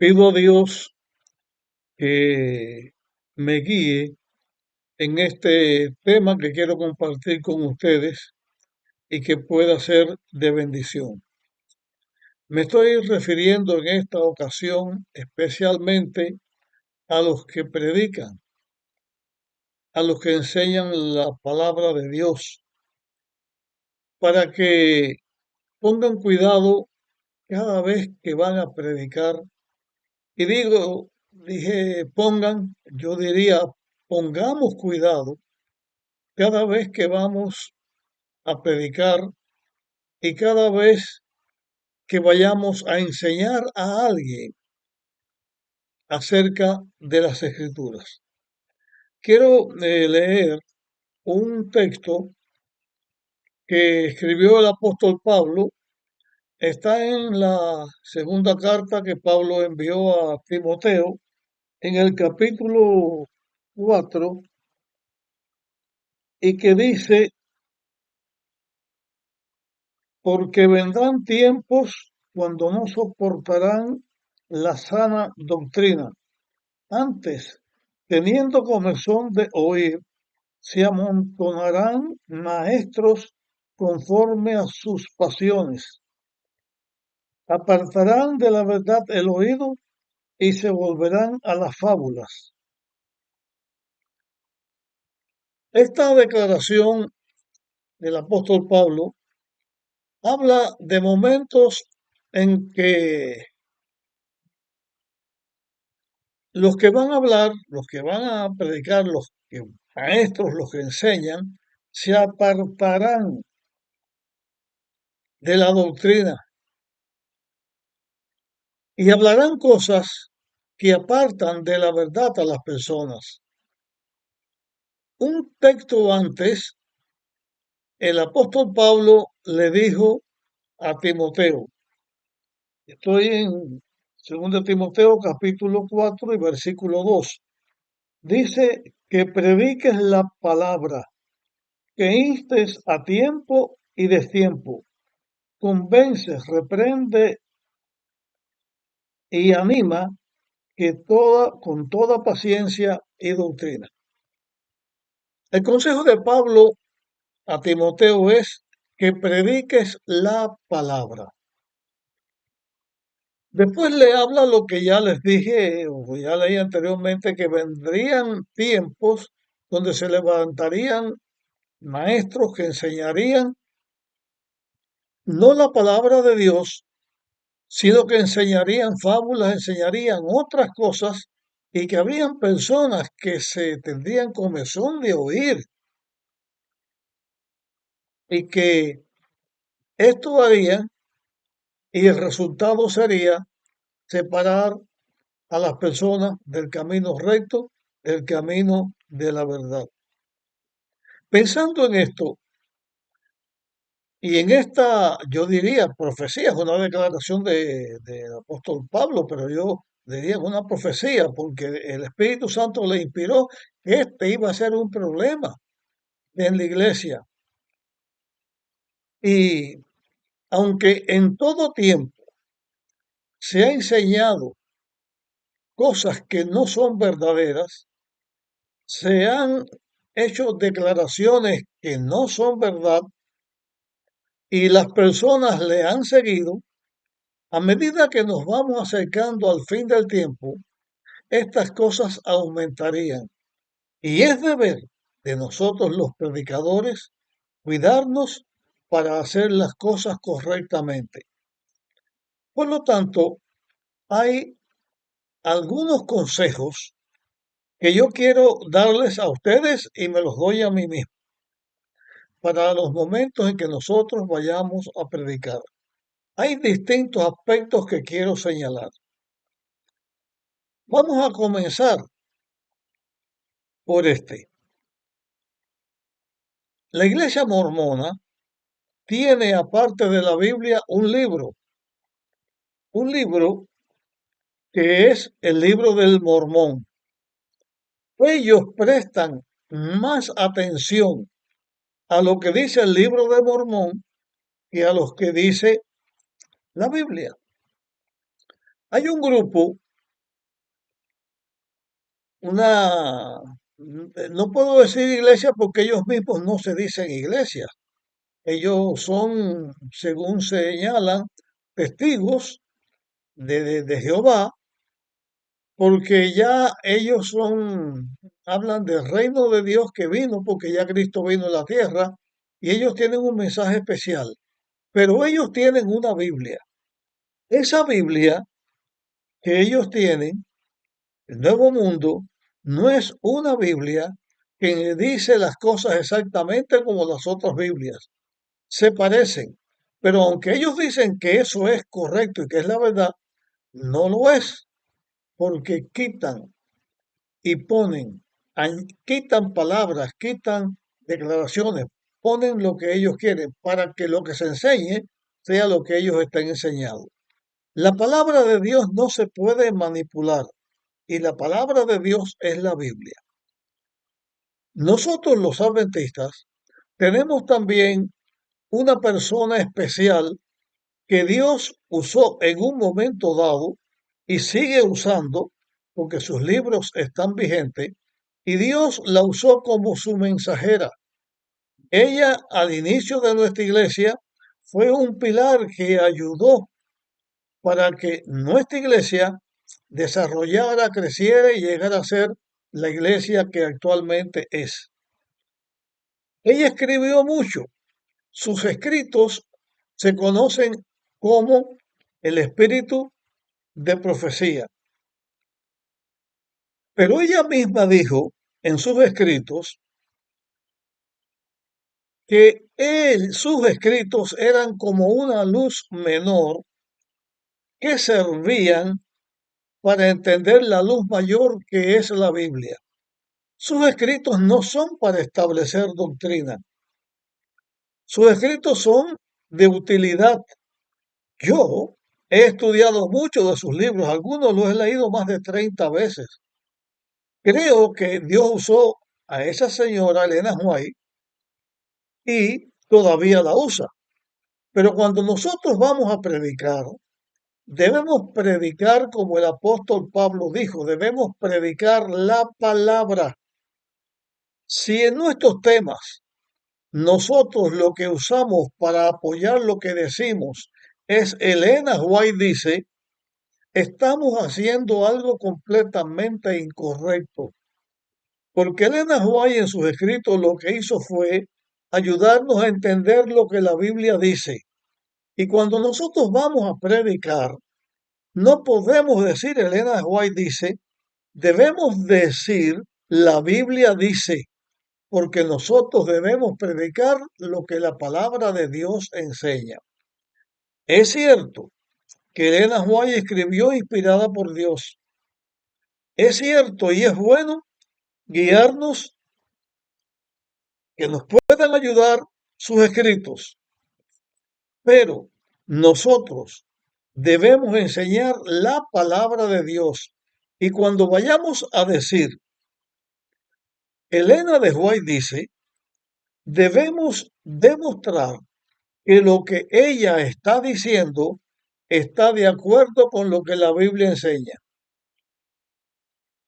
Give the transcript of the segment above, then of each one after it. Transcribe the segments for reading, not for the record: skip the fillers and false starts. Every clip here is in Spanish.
Pido a Dios que me guíe en este tema que quiero compartir con ustedes y que pueda ser de bendición. Me estoy refiriendo en esta ocasión especialmente a los que predican, a los que enseñan la palabra de Dios, para que pongan cuidado cada vez que van a predicar. Y dije pongan, yo diría pongamos cuidado cada vez que vamos a predicar y cada vez que vayamos a enseñar a alguien acerca de las escrituras. Quiero leer un texto que escribió el apóstol Pablo. Está en la segunda carta que Pablo envió a Timoteo, en el capítulo 4, y que dice, porque vendrán tiempos cuando no soportarán la sana doctrina. Antes, teniendo comezón de oír, se amontonarán maestros conforme a sus pasiones. Apartarán de la verdad el oído y se volverán a las fábulas. Esta declaración del apóstol Pablo habla de momentos en que los que van a hablar, los que van a predicar, los que, maestros, los que enseñan, se apartarán de la doctrina y hablarán cosas que apartan de la verdad a las personas. Un texto antes, el apóstol Pablo le dijo a Timoteo, estoy en 2 Timoteo capítulo 4 y versículo 2, dice que prediques la palabra, que instes a tiempo y destiempo, convences, reprende y anima con toda paciencia y doctrina. El consejo de Pablo a Timoteo es que prediques la palabra. Después le habla lo que ya les dije o ya leí anteriormente, que vendrían tiempos donde se levantarían maestros que enseñarían no la palabra de Dios, sino que enseñarían fábulas, enseñarían otras cosas y que habrían personas que se tendrían comezón de oír y que esto haría y el resultado sería separar a las personas del camino recto, del camino de la verdad. Pensando en esto y en esta, yo diría, profecía, es una declaración del apóstol Pablo, pero yo diría una profecía, porque el Espíritu Santo le inspiró que este iba a ser un problema en la iglesia. Y aunque en todo tiempo se ha enseñado cosas que no son verdaderas, se han hecho declaraciones que no son verdad y las personas le han seguido. A medida que nos vamos acercando al fin del tiempo, estas cosas aumentarían. Y es deber de nosotros los predicadores cuidarnos para hacer las cosas correctamente. Por lo tanto, hay algunos consejos que yo quiero darles a ustedes y me los doy a mí mismo para los momentos en que nosotros vayamos a predicar. Hay distintos aspectos que quiero señalar. Vamos a comenzar por este. La iglesia mormona tiene, aparte de la Biblia, un libro que es el libro del Mormón. Ellos prestan más atención a lo que dice el libro de Mormón que a lo que dice la Biblia. Hay un grupo una, no puedo decir iglesia porque ellos mismos no se dicen iglesia. Ellos son, según señalan, testigos de Jehová, porque ya ellos hablan del reino de Dios que vino, porque ya Cristo vino a la tierra, y ellos tienen un mensaje especial. Pero ellos tienen una Biblia. Esa Biblia que ellos tienen, el Nuevo Mundo, no es una Biblia que dice las cosas exactamente como las otras Biblias. Se parecen, pero aunque ellos dicen que eso es correcto y que es la verdad, no lo es, porque quitan y ponen, quitan palabras, quitan declaraciones, ponen lo que ellos quieren para que lo que se enseñe sea lo que ellos estén enseñados. La palabra de Dios no se puede manipular y la palabra de Dios es la Biblia. Nosotros los adventistas tenemos también una persona especial que Dios usó en un momento dado y sigue usando porque sus libros están vigentes y Dios la usó como su mensajera. Ella al inicio de nuestra iglesia fue un pilar que ayudó para que nuestra iglesia desarrollara, creciera y llegara a ser la iglesia que actualmente es. Ella escribió mucho. Sus escritos se conocen como el espíritu de profecía. Pero ella misma dijo en sus escritos que sus escritos eran como una luz menor que servían para entender la luz mayor que es la Biblia. Sus escritos no son para establecer doctrina. Sus escritos son de utilidad. Yo he estudiado muchos de sus libros, algunos los he leído más de 30 veces. Creo que Dios usó a esa señora Elena White y todavía la usa. Pero cuando nosotros vamos a predicar, debemos predicar como el apóstol Pablo dijo, debemos predicar la palabra. Si en nuestros temas nosotros lo que usamos para apoyar lo que decimos es Elena White dice, estamos haciendo algo completamente incorrecto. Porque Elena White en sus escritos lo que hizo fue ayudarnos a entender lo que la Biblia dice. Y cuando nosotros vamos a predicar, no podemos decir Elena White dice, debemos decir la Biblia dice, porque nosotros debemos predicar lo que la palabra de Dios enseña. Es cierto que Elena White escribió inspirada por Dios. Es cierto y es bueno guiarnos, que nos puedan ayudar sus escritos, pero nosotros debemos enseñar la palabra de Dios. Y cuando vayamos a decir, Elena de White dice, debemos demostrar que lo que ella está diciendo está de acuerdo con lo que la Biblia enseña.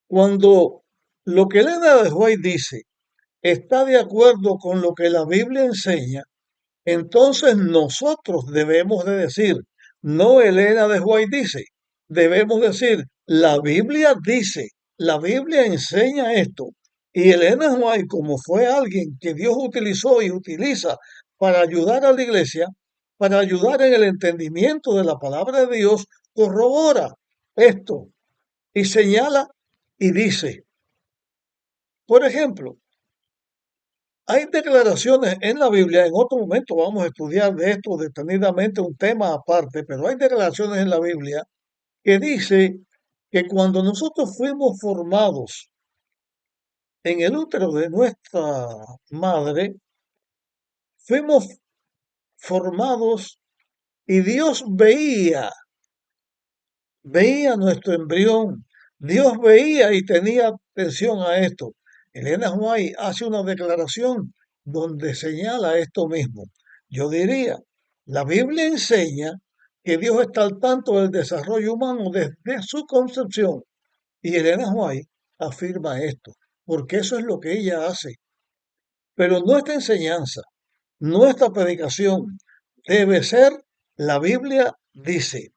Cuando lo que Elena de White dice está de acuerdo con lo que la Biblia enseña, entonces nosotros debemos de decir, no Elena de White dice, debemos decir, la Biblia enseña esto. Y Elena White, como fue alguien que Dios utilizó y utiliza para ayudar a la iglesia, para ayudar en el entendimiento de la palabra de Dios, corrobora esto y señala y dice, por ejemplo, hay declaraciones en la Biblia, en otro momento vamos a estudiar de esto detenidamente, un tema aparte, pero hay declaraciones en la Biblia que dice que cuando nosotros fuimos formados en el útero de nuestra madre, fuimos formados y Dios veía nuestro embrión, Dios veía y tenía atención a esto. Elena White hace una declaración donde señala esto mismo. Yo diría, la Biblia enseña que Dios está al tanto del desarrollo humano desde su concepción. Y Elena White afirma esto, porque eso es lo que ella hace. Pero nuestra enseñanza, nuestra predicación debe ser, la Biblia dice.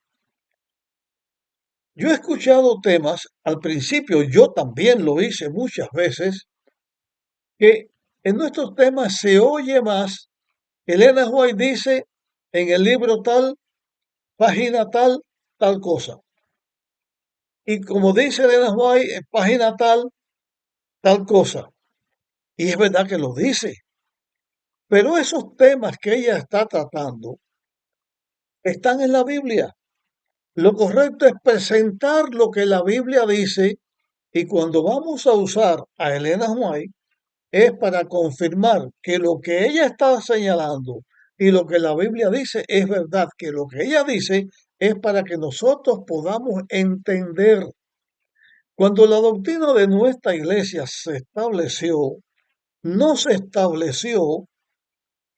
Yo he escuchado temas, al principio yo también lo hice muchas veces, que en nuestros temas se oye más. Elena White dice en el libro tal, página tal, tal cosa. Y como dice Elena White, en página tal, tal cosa. Y es verdad que lo dice. Pero esos temas que ella está tratando están en la Biblia. Lo correcto es presentar lo que la Biblia dice y cuando vamos a usar a Elena White es para confirmar que lo que ella está señalando y lo que la Biblia dice es verdad, que lo que ella dice es para que nosotros podamos entender. Cuando la doctrina de nuestra iglesia se estableció, no se estableció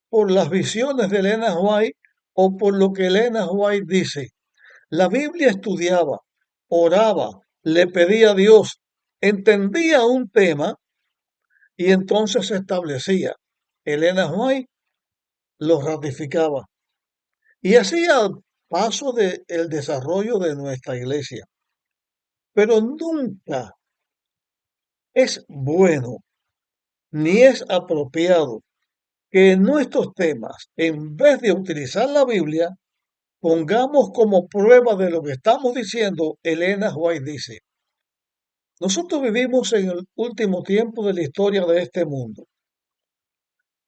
por las visiones de Elena White o por lo que Elena White dice. La Biblia estudiaba, oraba, le pedía a Dios, entendía un tema y entonces se establecía. Elena White lo ratificaba. Y así al paso del desarrollo de nuestra iglesia. Pero nunca es bueno ni es apropiado que en nuestros temas, en vez de utilizar la Biblia, pongamos como prueba de lo que estamos diciendo, Elena White dice. Nosotros vivimos en el último tiempo de la historia de este mundo.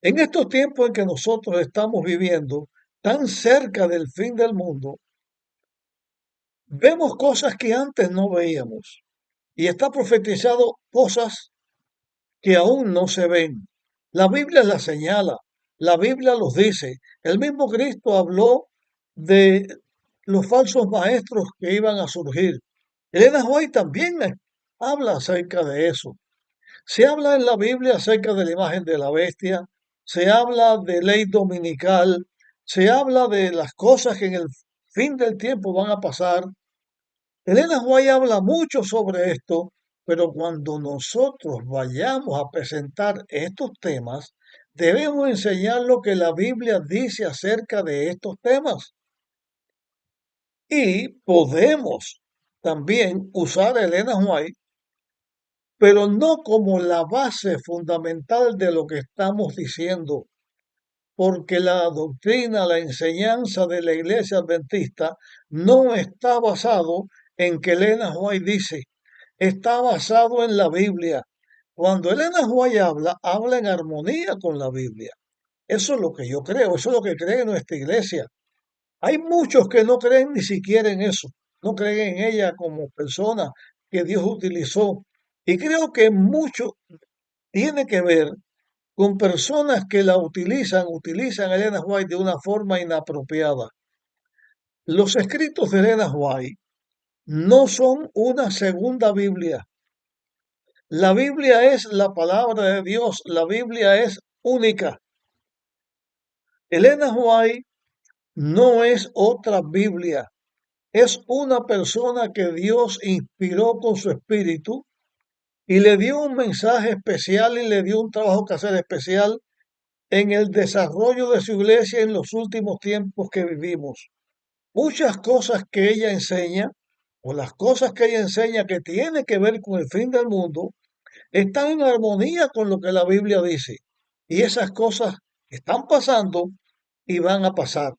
En estos tiempos en que nosotros estamos viviendo, tan cerca del fin del mundo, vemos cosas que antes no veíamos y está profetizado cosas que aún no se ven. La Biblia las señala, la Biblia los dice. El mismo Cristo habló de los falsos maestros que iban a surgir. Elena White también habla acerca de eso. Se habla en la Biblia acerca de la imagen de la bestia, se habla de ley dominical, se habla de las cosas que en el fin del tiempo van a pasar. Elena White habla mucho sobre esto, pero cuando nosotros vayamos a presentar estos temas, debemos enseñar lo que la Biblia dice acerca de estos temas. Y podemos también usar a Elena White, pero no como la base fundamental de lo que estamos diciendo, porque la doctrina, la enseñanza de la iglesia adventista no está basado en que Elena White dice, está basado en la Biblia. Cuando Elena White habla, habla en armonía con la Biblia. Eso es lo que yo creo, eso es lo que cree nuestra iglesia. Hay muchos que no creen ni siquiera en eso, no creen en ella como persona que Dios utilizó. Y creo que mucho tiene que ver con personas que la utilizan a Elena White de una forma inapropiada. Los escritos de Elena White no son una segunda Biblia. La Biblia es la palabra de Dios, la Biblia es única. Elena White no es otra Biblia, es una persona que Dios inspiró con su espíritu y le dio un mensaje especial y le dio un trabajo que hacer especial en el desarrollo de su iglesia en los últimos tiempos que vivimos. Muchas cosas que ella enseña, o las cosas que ella enseña que tiene que ver con el fin del mundo, están en armonía con lo que la Biblia dice. Y esas cosas están pasando y van a pasar.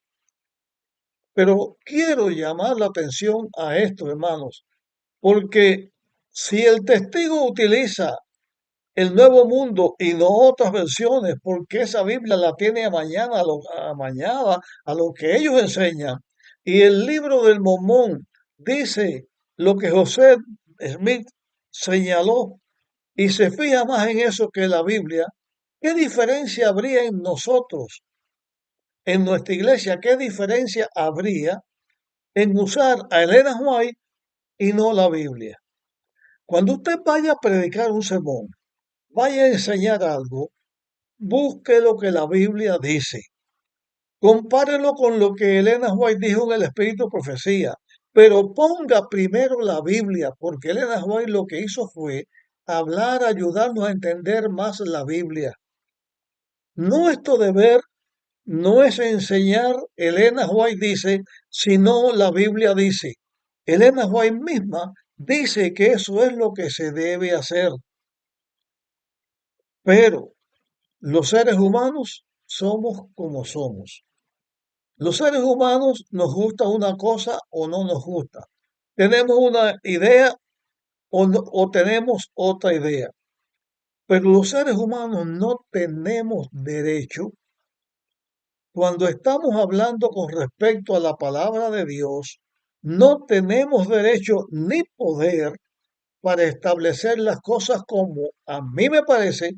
Pero quiero llamar la atención a esto, hermanos, porque si el testigo utiliza el Nuevo Mundo y no otras versiones, porque esa Biblia la tiene amañada a lo que ellos enseñan. Y el libro del Mormón dice lo que José Smith señaló y se fija más en eso que la Biblia. ¿Qué diferencia habría en nosotros, en nuestra iglesia? ¿Qué diferencia habría en usar a Elena White y no la Biblia? Cuando usted vaya a predicar un sermón, vaya a enseñar algo, busque lo que la Biblia dice. Compárelo con lo que Elena White dijo en el Espíritu de Profecía, pero ponga primero la Biblia, porque Elena White lo que hizo fue hablar, ayudarnos a entender más la Biblia. Nuestro deber no es enseñar, Elena White dice, sino la Biblia dice. Elena White misma dice que eso es lo que se debe hacer, pero los seres humanos somos como somos. Los seres humanos nos gusta una cosa o no nos gusta. Tenemos una idea o tenemos otra idea. Pero los seres humanos no tenemos derecho, cuando estamos hablando con respecto a la palabra de Dios, no tenemos derecho ni poder para establecer las cosas como a mí me parece,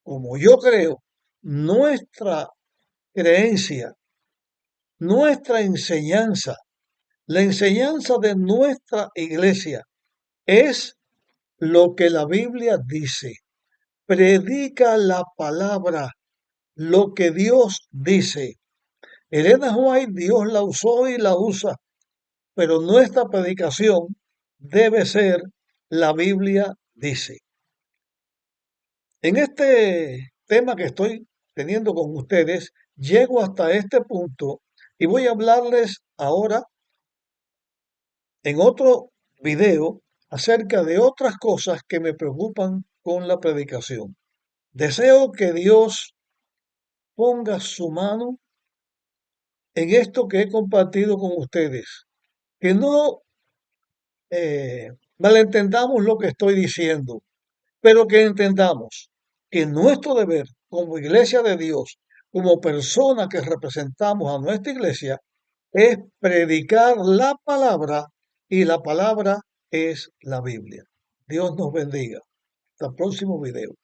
como yo creo, nuestra creencia, nuestra enseñanza, la enseñanza de nuestra iglesia es lo que la Biblia dice. Predica la palabra, lo que Dios dice. Elena White, Dios la usó y la usa, pero nuestra predicación debe ser la Biblia dice. En este tema que estoy teniendo con ustedes, llego hasta este punto y voy a hablarles ahora en otro video acerca de otras cosas que me preocupan con la predicación. Deseo que Dios ponga su mano en esto que he compartido con ustedes, que no malentendamos lo que estoy diciendo, pero que entendamos que nuestro deber como iglesia de Dios, como persona que representamos a nuestra iglesia, es predicar la palabra y la palabra es la Biblia. Dios nos bendiga. Hasta el próximo video.